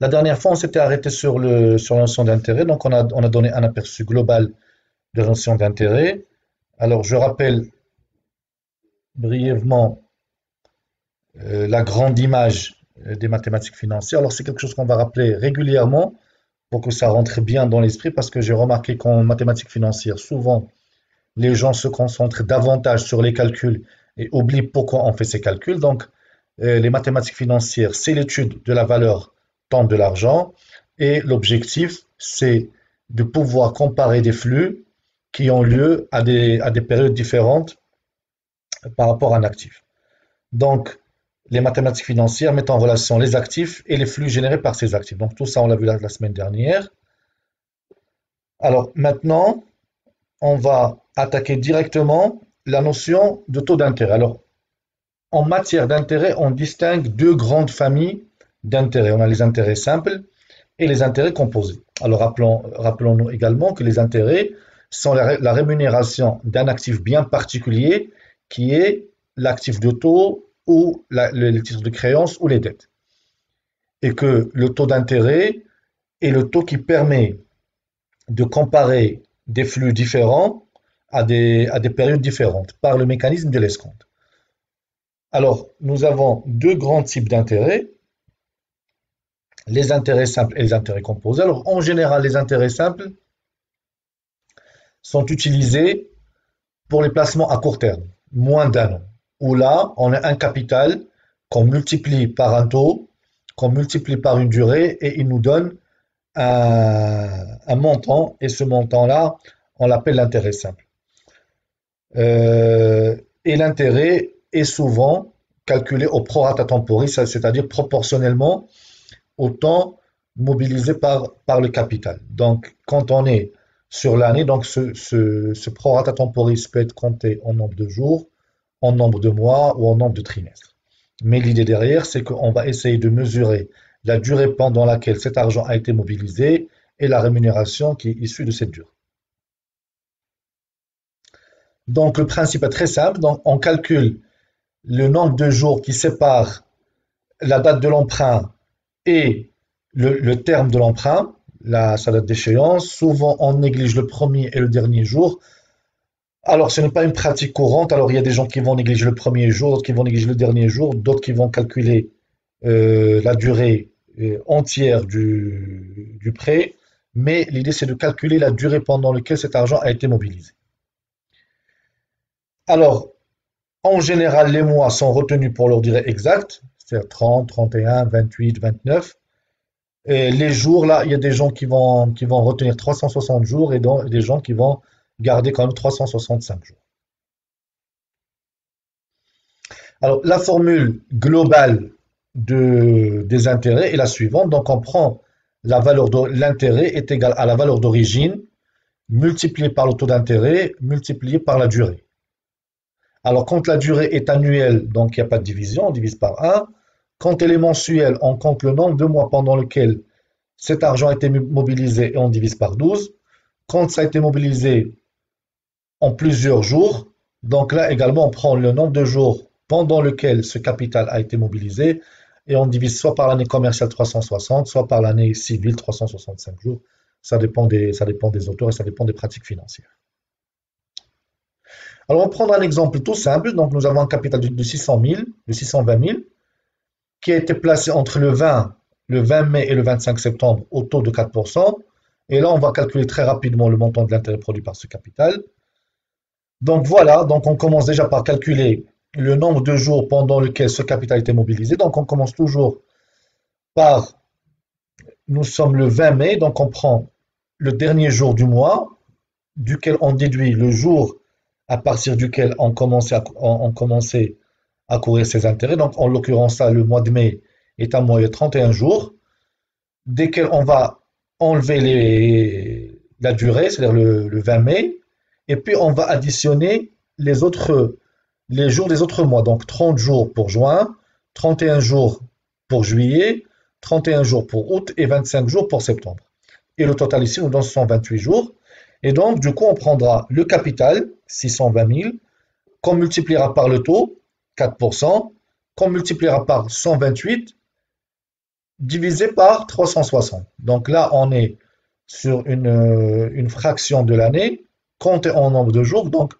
La dernière fois, on s'était arrêté sur la notion d'intérêt, donc on a donné un aperçu global de la notion d'intérêt. Alors, je rappelle brièvement la grande image des mathématiques financières. Alors, c'est quelque chose qu'on va rappeler régulièrement pour que ça rentre bien dans l'esprit, parce que j'ai remarqué qu'en mathématiques financières, souvent, les gens se concentrent davantage sur les calculs et oublient pourquoi on fait ces calculs. Donc, les mathématiques financières, c'est l'étude de la valeur temps de l'argent et l'objectif, c'est de pouvoir comparer des flux qui ont lieu à des périodes différentes par rapport à un actif. Donc, les mathématiques financières mettent en relation les actifs et les flux générés par ces actifs. Donc, tout ça, on l'a vu la semaine dernière. Alors, maintenant, on va attaquer directement la notion de taux d'intérêt. Alors, en matière d'intérêt, on distingue deux grandes familles d'intérêts. On a les intérêts simples et les intérêts composés. Alors, rappelons-nous également que les intérêts sont la rémunération d'un actif bien particulier qui est l'actif de taux ou les titres de créance ou les dettes. Et que le taux d'intérêt est le taux qui permet de comparer des flux différents à des périodes différentes par le mécanisme de l'escompte. Alors, nous avons deux grands types d'intérêts, les intérêts simples et les intérêts composés. Alors, en général, les intérêts simples sont utilisés pour les placements à court terme, moins d'un an, où là, on a un capital qu'on multiplie par un taux, qu'on multiplie par une durée, et il nous donne un montant, et ce montant-là, on l'appelle l'intérêt simple. Et l'intérêt est souvent calculé au prorata temporis, c'est-à-dire proportionnellement au temps mobilisé par le capital. Donc, quand on est sur l'année, donc ce prorata temporis peut être compté en nombre de jours, en nombre de mois ou en nombre de trimestres. Mais l'idée derrière, c'est qu'on va essayer de mesurer la durée pendant laquelle cet argent a été mobilisé et la rémunération qui est issue de cette durée. Donc, le principe est très simple. Donc, on calcule le nombre de jours qui séparent la date de l'emprunt et le terme de l'emprunt, sa date d'échéance. Souvent, on néglige le premier et le dernier jour. Alors, ce n'est pas une pratique courante. Alors, il y a des gens qui vont négliger le premier jour, d'autres qui vont négliger le dernier jour, d'autres qui vont calculer la durée entière du prêt. Mais l'idée, c'est de calculer la durée pendant laquelle cet argent a été mobilisé. Alors, en général, les mois sont retenus pour leur durée exacte, c'est-à-dire 30, 31, 28, 29. Et les jours, là, il y a des gens qui vont retenir 360 jours et des gens qui vont garder quand même 365 jours. Alors, la formule globale des intérêts est la suivante. Donc, on prend la valeur de l'intérêt est égale à la valeur d'origine multipliée par le taux d'intérêt multiplié par la durée. Alors, quand la durée est annuelle, donc il n'y a pas de division, on divise par 1. Quand elle est mensuelle, on compte le nombre de mois pendant lequel cet argent a été mobilisé et on divise par 12. Quand ça a été mobilisé en plusieurs jours, donc là également, on prend le nombre de jours pendant lequel ce capital a été mobilisé et on divise soit par l'année commerciale 360, soit par l'année civile 365 jours. Ça dépend des auteurs et ça dépend des pratiques financières. Alors, on va prendre un exemple tout simple. Donc, nous avons un capital de 600 000, de 620 000, qui a été placé entre le 20 mai et le 25 septembre au taux de 4%. Et là, on va calculer très rapidement le montant de l'intérêt produit par ce capital. Donc, voilà. Donc, on commence déjà par calculer le nombre de jours pendant lequel ce capital a été mobilisé. Donc, on commence toujours par, nous sommes le 20 mai, donc on prend le dernier jour du mois, duquel on déduit le jour à partir duquel on commençait à courir ses intérêts. Donc, en l'occurrence, là, le mois de mai est un mois de 31 jours, desquels on va enlever la durée, c'est-à-dire le 20 mai, et puis on va additionner les jours des autres mois. Donc, 30 jours pour juin, 31 jours pour juillet, 31 jours pour août et 25 jours pour septembre. Et le total ici nous donne 128 jours. Et donc, du coup, on prendra le capital, 620 000, qu'on multipliera par le taux, 4%, qu'on multipliera par 128, divisé par 360. Donc là, on est sur une fraction de l'année, comptée en nombre de jours. Donc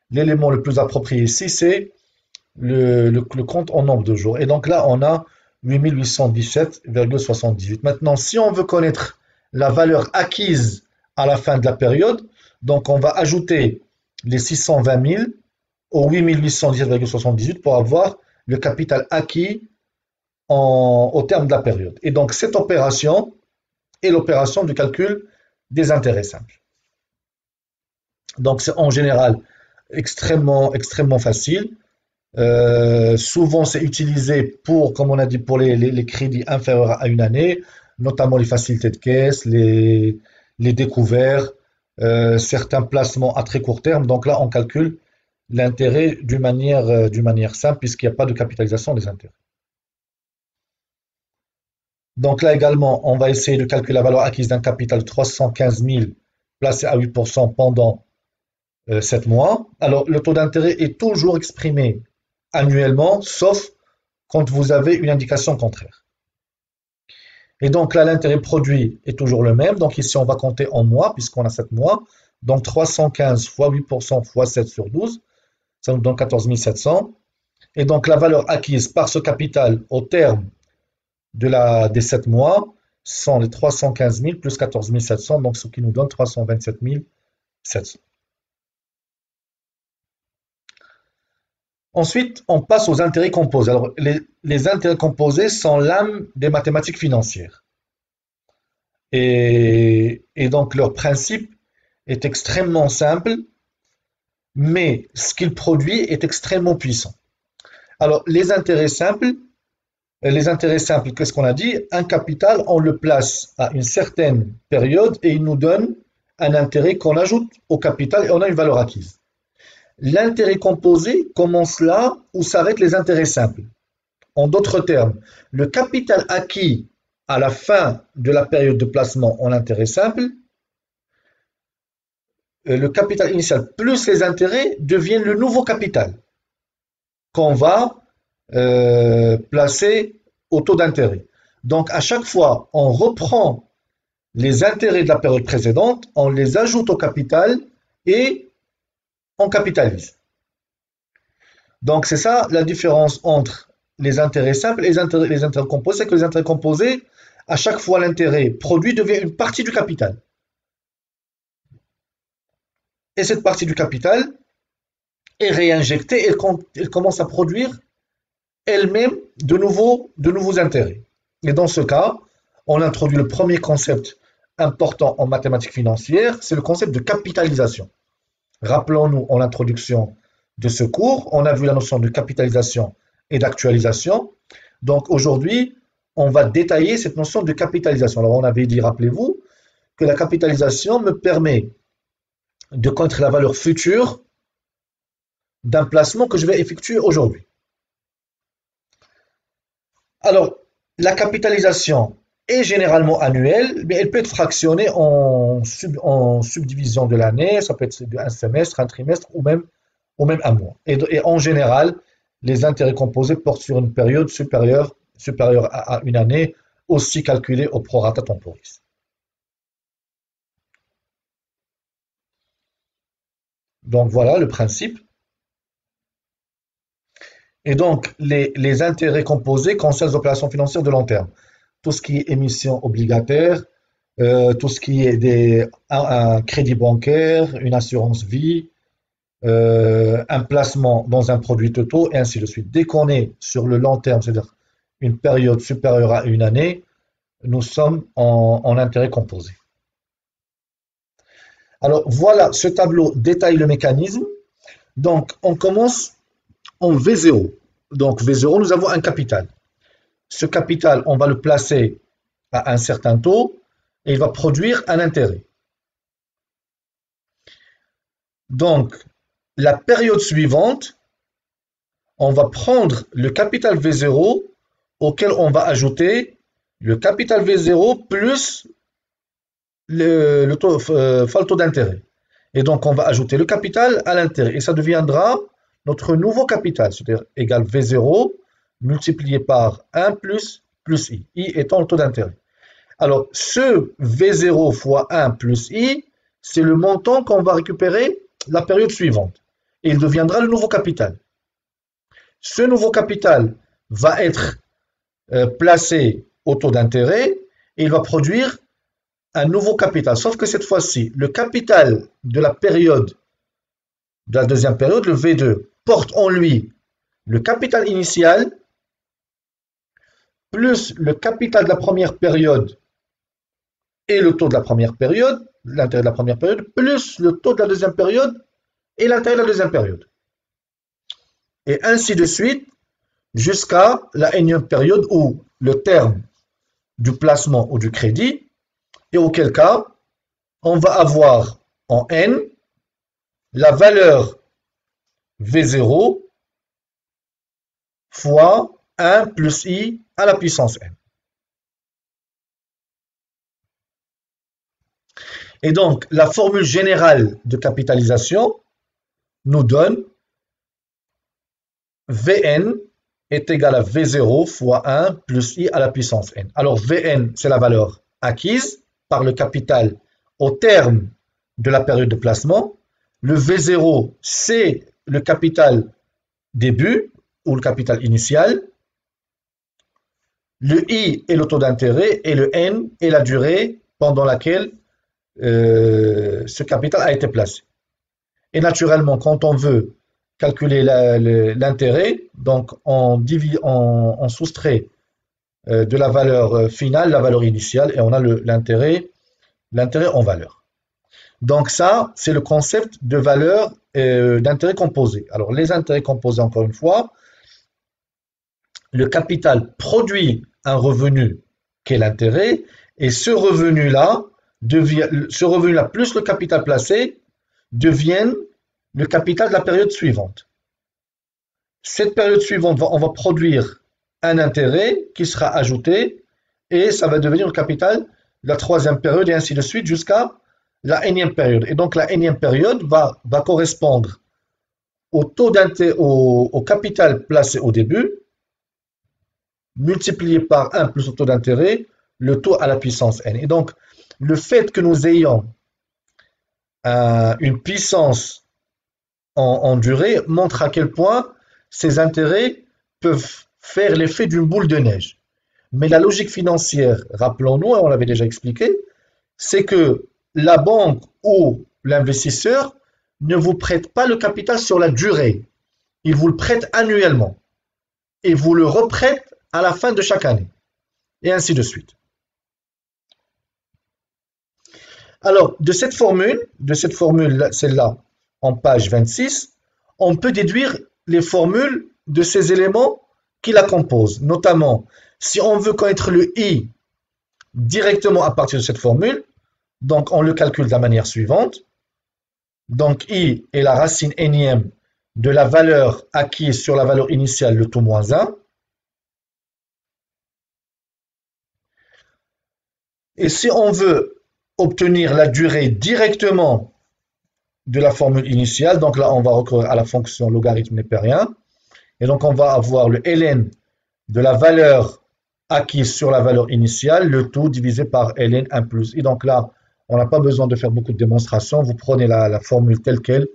l'élément le plus approprié ici, c'est le compte en nombre de jours. Et donc là, on a 8817,78. Maintenant, si on veut connaître la valeur acquise à la fin de la période, donc on va ajouter les 620 000 au 8817,78 pour avoir le capital acquis au terme de la période. Et donc cette opération est l'opération de calcul des intérêts simples. Donc c'est en général extrêmement facile. Souvent, c'est utilisé pour, comme on a dit, pour les crédits inférieurs à une année, notamment les facilités de caisse, les découverts, certains placements à très court terme. Donc là, on calcule l'intérêt d'une manière simple, puisqu'il n'y a pas de capitalisation des intérêts. Donc là également, on va essayer de calculer la valeur acquise d'un capital de 315 000 placé à 8% pendant 7 mois. Alors, le taux d'intérêt est toujours exprimé annuellement, sauf quand vous avez une indication contraire. Et donc là, l'intérêt produit est toujours le même. Donc ici, on va compter en mois, puisqu'on a 7 mois. Donc 315 fois 8% fois 7 sur 12, ça nous donne 14 700. Et donc la valeur acquise par ce capital au terme des 7 mois sont les 315 000 plus 14 700, donc ce qui nous donne 327 700. Ensuite, on passe aux intérêts composés. Alors, les intérêts composés sont l'âme des mathématiques financières. Et donc, leur principe est extrêmement simple, mais ce qu'il produit est extrêmement puissant. Alors, les intérêts simples, qu'est-ce qu'on a dit? Un capital, on le place à une certaine période et il nous donne un intérêt qu'on ajoute au capital et on a une valeur acquise. L'intérêt composé commence là où s'arrêtent les intérêts simples. En d'autres termes, le capital acquis à la fin de la période de placement en intérêt simple, le capital initial plus les intérêts deviennent le nouveau capital qu'on va placer au taux d'intérêt. Donc à chaque fois, on reprend les intérêts de la période précédente, on les ajoute au capital et on capitalise. Donc c'est ça la différence entre les intérêts simples et les intérêts composés, c'est que les intérêts composés, à chaque fois l'intérêt produit devient une partie du capital. Et cette partie du capital est réinjectée et elle commence à produire elle-même de nouveaux intérêts. Et dans ce cas, on introduit le premier concept important en mathématiques financières, c'est le concept de capitalisation. Rappelons-nous en introduction de ce cours, on a vu la notion de capitalisation et d'actualisation. Donc aujourd'hui, on va détailler cette notion de capitalisation. Alors on avait dit, rappelez-vous, que la capitalisation me permet de connaître la valeur future d'un placement que je vais effectuer aujourd'hui. Alors, la capitalisation est généralement annuelle, mais elle peut être fractionnée en subdivision de l'année, ça peut être un semestre, un trimestre ou même un mois. Et en général, les intérêts composés portent sur une période supérieure à une année, aussi calculée au prorata temporis. Donc voilà le principe. Et donc, les intérêts composés concernent les opérations financières de long terme. Tout ce qui est émission obligataire, tout ce qui est un crédit bancaire, une assurance vie, un placement dans un produit auto, et ainsi de suite. Dès qu'on est sur le long terme, c'est-à-dire une période supérieure à une année, nous sommes en intérêt composé. Alors voilà, ce tableau détaille le mécanisme. Donc on commence en V0. Donc V0, nous avons un capital. Ce capital, on va le placer à un certain taux et il va produire un intérêt. Donc, la période suivante, on va prendre le capital V0 auquel on va ajouter le capital V0 plus le taux d'intérêt. Et donc, on va ajouter le capital à l'intérêt et ça deviendra notre nouveau capital, c'est-à-dire égal V0 multiplié par 1 plus plus I. I étant le taux d'intérêt. Alors, ce V0 fois 1 plus I, c'est le montant qu'on va récupérer la période suivante. Et il deviendra le nouveau capital. Ce nouveau capital va être placé au taux d'intérêt et il va produire un nouveau capital. Sauf que cette fois-ci, le capital de la période, de la deuxième période, le V2, porte en lui le capital initial plus le capital de la première période et le taux de la première période, l'intérêt de la première période, plus le taux de la deuxième période et l'intérêt de la deuxième période. Et ainsi de suite, jusqu'à la énième période où le terme du placement ou du crédit, et auquel cas, on va avoir en N la valeur V0 fois 1 plus I à la puissance N. Et donc, la formule générale de capitalisation nous donne Vn est égal à V0 fois 1 plus I à la puissance N. Alors, Vn, c'est la valeur acquise par le capital au terme de la période de placement. Le V0, c'est le capital début ou le capital initial. Le I est le taux d'intérêt et le N est la durée pendant laquelle ce capital a été placé. Et naturellement, quand on veut calculer l'intérêt, donc on soustrait de la valeur finale, la valeur initiale, et on a l'intérêt en valeur. Donc ça, c'est le concept de valeur d'intérêt composé. Alors les intérêts composés, encore une fois, le capital produit un revenu qu'est l'intérêt, et ce revenu-là plus le capital placé deviennent le capital de la période suivante. Cette période suivante, on va produire un intérêt qui sera ajouté et ça va devenir le capital de la troisième période et ainsi de suite jusqu'à la énième période. Et donc la énième période va correspondre au taux d'intérêt, au capital placé au début, multiplié par 1 plus le taux d'intérêt, le taux à la puissance n. Et donc, le fait que nous ayons une puissance en durée montre à quel point ces intérêts peuvent faire l'effet d'une boule de neige. Mais la logique financière, rappelons-nous, et on l'avait déjà expliqué, c'est que la banque ou l'investisseur ne vous prête pas le capital sur la durée. Il vous le prête annuellement. Et vous le reprête à la fin de chaque année. Et ainsi de suite. Alors, de cette formule, celle-là, en page 26, on peut déduire les formules de ces éléments qui la composent. Notamment, si on veut connaître le I directement à partir de cette formule, donc on le calcule de la manière suivante. Donc I est la racine énième de la valeur acquise sur la valeur initiale, le tout moins 1. Et si on veut obtenir la durée directement de la formule initiale, donc là on va recourir à la fonction logarithme népérien, et donc on va avoir le ln de la valeur acquise sur la valeur initiale, le tout divisé par ln 1 plus. Et donc là, on n'a pas besoin de faire beaucoup de démonstrations, vous prenez la formule telle qu'elle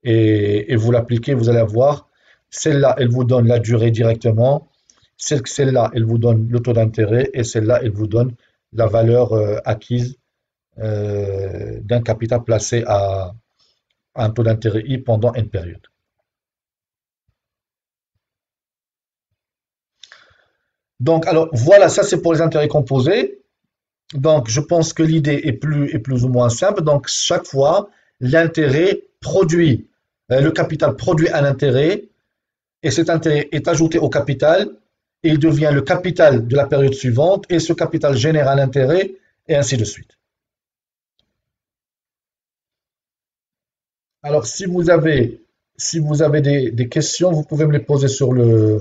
et vous l'appliquez, vous allez voir, celle-là, elle vous donne la durée directement, celle-là, elle vous donne le taux d'intérêt, et celle-là, elle vous donne la valeur acquise d'un capital placé à un taux d'intérêt I pendant une période. Donc, alors voilà, ça c'est pour les intérêts composés. Donc, je pense que l'idée est plus ou moins simple. Donc, chaque fois, l'intérêt produit, le capital produit un intérêt, et cet intérêt est ajouté au capital, et il devient le capital de la période suivante, et ce capital génère un intérêt, et ainsi de suite. Alors, si vous avez des questions, vous pouvez me les poser sur le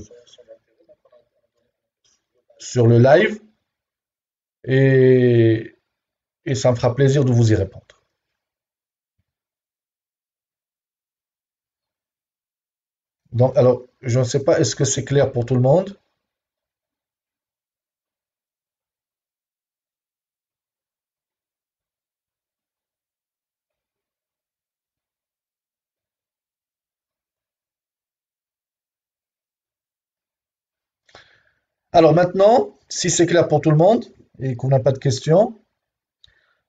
live, et, et ça me fera plaisir de vous y répondre. Donc, alors, je ne sais pas, est-ce que c'est clair pour tout le monde? Alors maintenant, si c'est clair pour tout le monde et qu'on n'a pas de questions,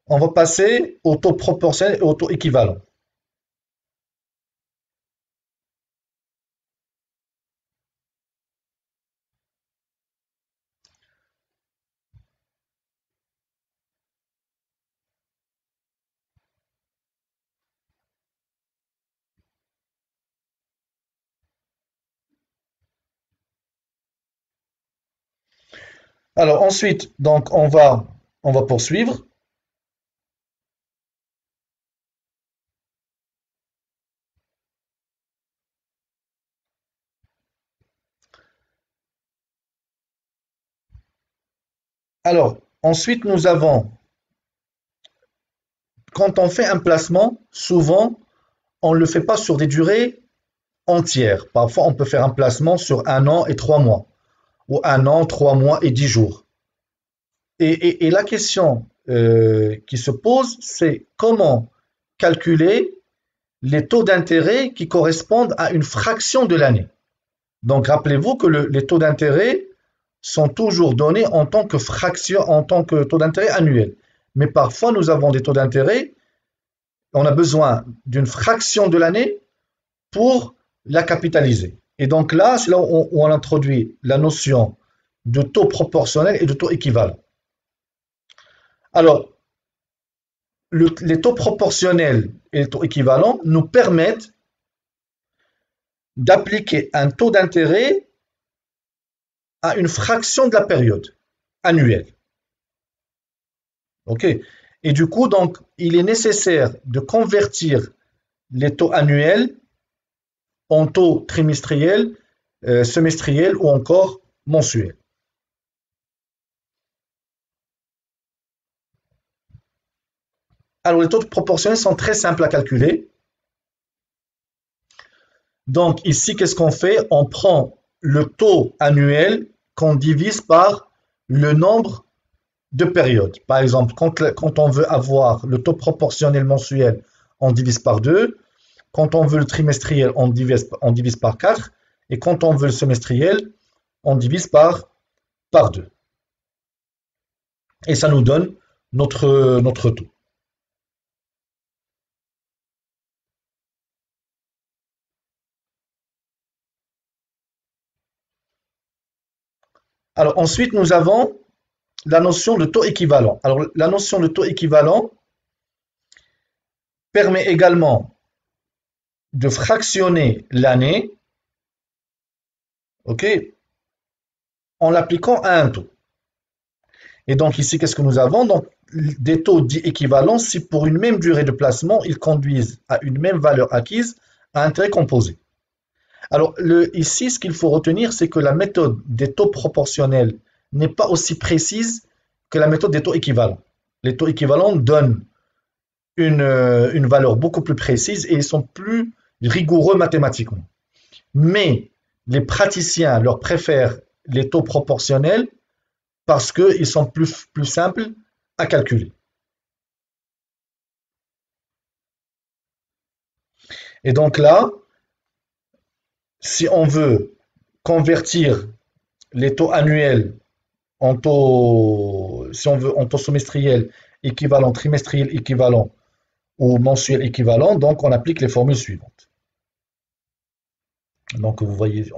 on va passer au taux proportionnel et au taux équivalent. Alors ensuite, donc on va poursuivre. Alors ensuite, nous avons, quand on fait un placement, souvent on ne le fait pas sur des durées entières. Parfois, on peut faire un placement sur 1 an et 3 mois, ou 1 an, 3 mois et 10 jours. Et la question qui se pose, c'est comment calculer les taux d'intérêt qui correspondent à une fraction de l'année. Donc, rappelez-vous que les taux d'intérêt sont toujours donnés en tant que fraction, en tant que taux d'intérêt annuel. Mais parfois, nous avons des taux d'intérêt, on a besoin d'une fraction de l'année pour la capitaliser. Et donc là, c'est là où on introduit la notion de taux proportionnel et de taux équivalent. Alors, les taux proportionnels et les taux équivalents nous permettent d'appliquer un taux d'intérêt à une fraction de la période annuelle. OK? Et du coup, donc, il est nécessaire de convertir les taux annuels en taux trimestriels, semestriels ou encore mensuels. Alors, les taux proportionnels sont très simples à calculer. Donc, ici, qu'est-ce qu'on fait? On prend le taux annuel qu'on divise par le nombre de périodes. Par exemple, quand on veut avoir le taux proportionnel mensuel, on divise par 2. Quand on veut le trimestriel, on divise par 4. Et quand on veut le semestriel, on divise par 2. Et ça nous donne notre taux. Alors ensuite, nous avons la notion de taux équivalent. Alors la notion de taux équivalent permet également de fractionner l'année, ok, en l'appliquant à un taux. Et donc ici, qu'est-ce que nous avons? Donc, des taux dits équivalents si pour une même durée de placement, ils conduisent à une même valeur acquise à intérêt composé. Alors ici, ce qu'il faut retenir, c'est que la méthode des taux proportionnels n'est pas aussi précise que la méthode des taux équivalents. Les taux équivalents donnent une valeur beaucoup plus précise et ils sont plus rigoureux mathématiquement. Mais les praticiens leur préfèrent les taux proportionnels parce qu'ils sont plus simples à calculer. Et donc là, si on veut convertir les taux annuels en taux, si on veut en taux semestriel équivalent, trimestriel équivalent ou mensuel équivalent, donc on applique les formules suivantes. Donc que vous voyez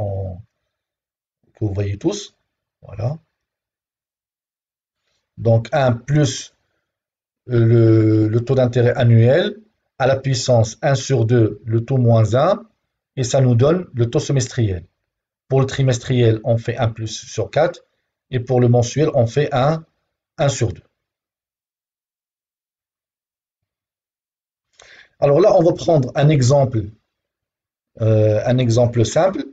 tous. Voilà. Donc 1 plus le taux d'intérêt annuel à la puissance 1 sur 2, le taux moins 1, et ça nous donne le taux semestriel. Pour le trimestriel, on fait 1 plus sur 4, et pour le mensuel, on fait 1 sur 2. Alors là, on va prendre un exemple simple.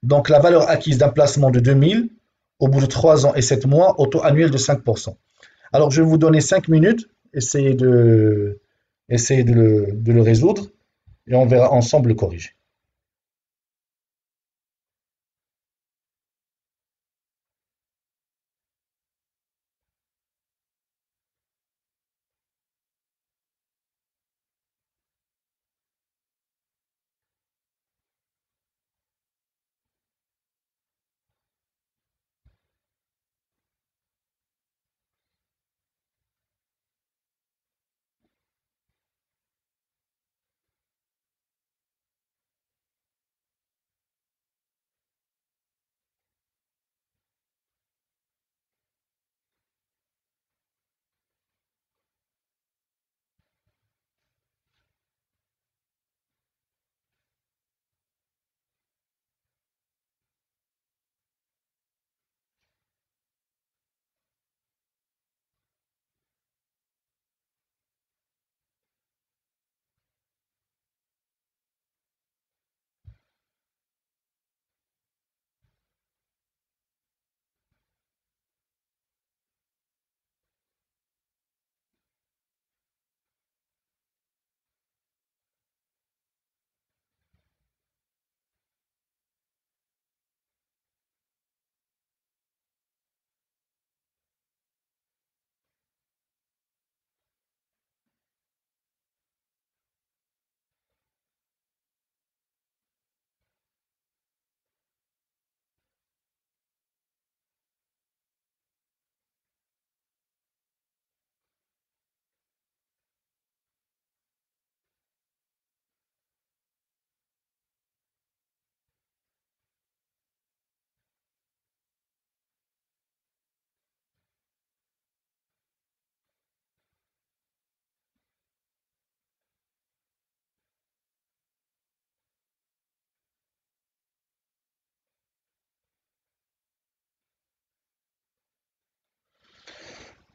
Donc la valeur acquise d'un placement de 2000 au bout de 3 ans et 7 mois au taux annuel de 5%. Alors je vais vous donner 5 minutes, essayez de le résoudre et on verra ensemble le corriger.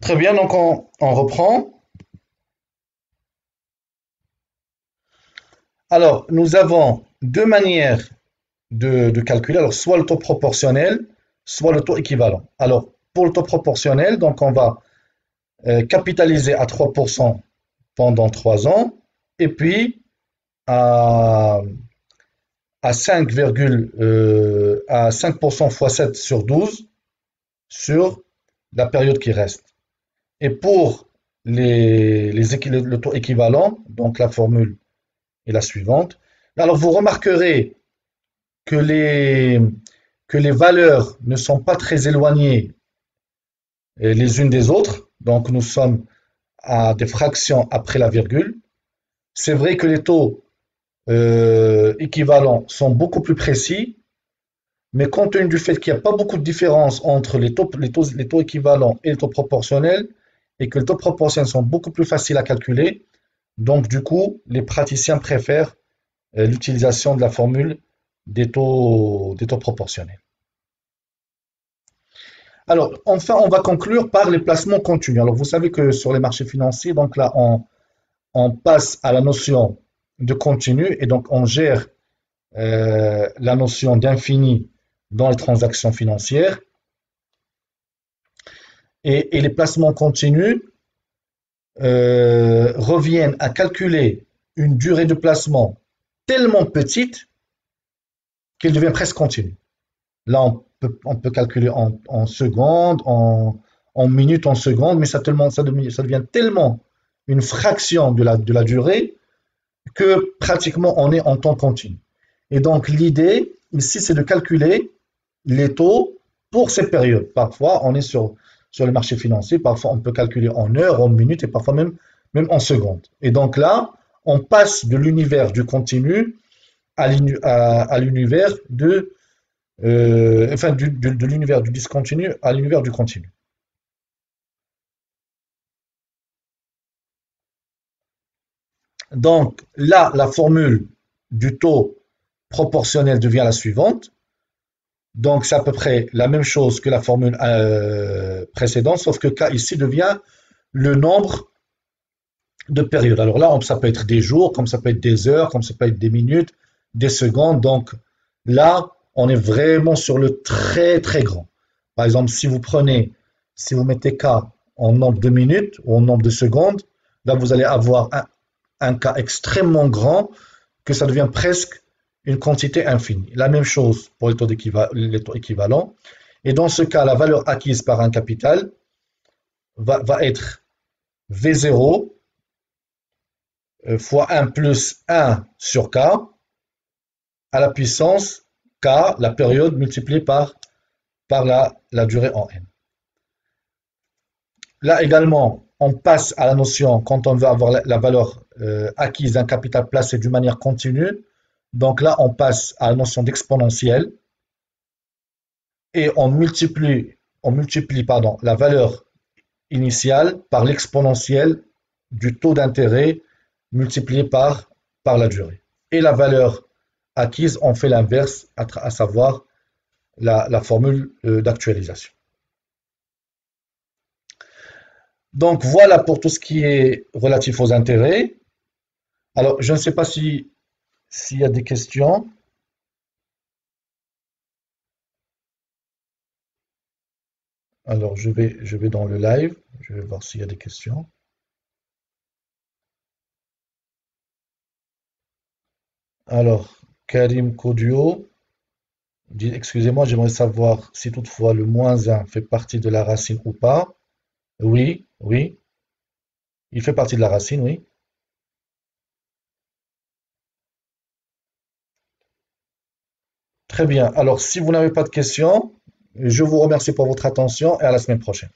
Très bien, donc on reprend. Alors, nous avons deux manières de calculer. Alors, soit le taux proportionnel, soit le taux équivalent. Alors, pour le taux proportionnel, donc on va capitaliser à 3% pendant 3 ans, et puis à, à 5% fois 7 sur 12 sur la période qui reste. Et pour le taux équivalent, donc la formule est la suivante. Alors vous remarquerez que que les valeurs ne sont pas très éloignées les unes des autres. Donc nous sommes à des fractions après la virgule. C'est vrai que les taux équivalents sont beaucoup plus précis, mais compte tenu du fait qu'il n'y a pas beaucoup de différence entre les taux équivalents et les taux proportionnels, et que les taux proportionnels sont beaucoup plus faciles à calculer, donc du coup, les praticiens préfèrent l'utilisation de la formule des taux proportionnels. Alors, enfin, on va conclure par les placements continus. Alors, vous savez que sur les marchés financiers, donc là, on passe à la notion de continu et donc on gère la notion d'infini dans les transactions financières. Et les placements continus reviennent à calculer une durée de placement tellement petite qu'elle devient presque continue. Là, on peut calculer en secondes, en minutes, en secondes, mais ça devient tellement une fraction de la durée que pratiquement on est en temps continu. Et donc l'idée ici, c'est de calculer les taux pour ces périodes. Parfois, on est sur le marché financier, parfois on peut calculer en heures, en minutes et parfois même en secondes. Et donc là, on passe de l'univers du continu à l'univers de l'univers du discontinu à l'univers du continu. Donc là, la formule du taux proportionnel devient la suivante. Donc c'est à peu près la même chose que la formule précédente, sauf que K ici devient le nombre de périodes. Alors là, ça peut être des jours, comme ça peut être des heures, comme ça peut être des minutes, des secondes. Donc là, on est vraiment sur le très très grand. Par exemple, si vous mettez K en nombre de minutes ou en nombre de secondes, là vous allez avoir un cas extrêmement grand que ça devient presque une quantité infinie. La même chose pour les taux équivalents. Et dans ce cas, la valeur acquise par un capital va être V0 fois 1 plus 1 sur K à la puissance K, la période multipliée par la durée en N. Là également, on passe à la notion, quand on veut avoir la valeur acquise d'un capital placé d'une manière continue, donc là on passe à la notion d'exponentielle et on multiplie pardon, la valeur initiale par l'exponentielle du taux d'intérêt multiplié par la durée. Et la valeur acquise, on fait l'inverse, à savoir la formule d'actualisation. Donc voilà pour tout ce qui est relatif aux intérêts. Alors, je ne sais pas s'il y a des questions. Alors, je vais dans le live. Je vais voir s'il y a des questions. Alors, Karim Kodio dit, excusez-moi, j'aimerais savoir si toutefois le moins un fait partie de la racine ou pas. Oui, oui, il fait partie de la racine, oui. Très bien. Alors, si vous n'avez pas de questions, je vous remercie pour votre attention et à la semaine prochaine.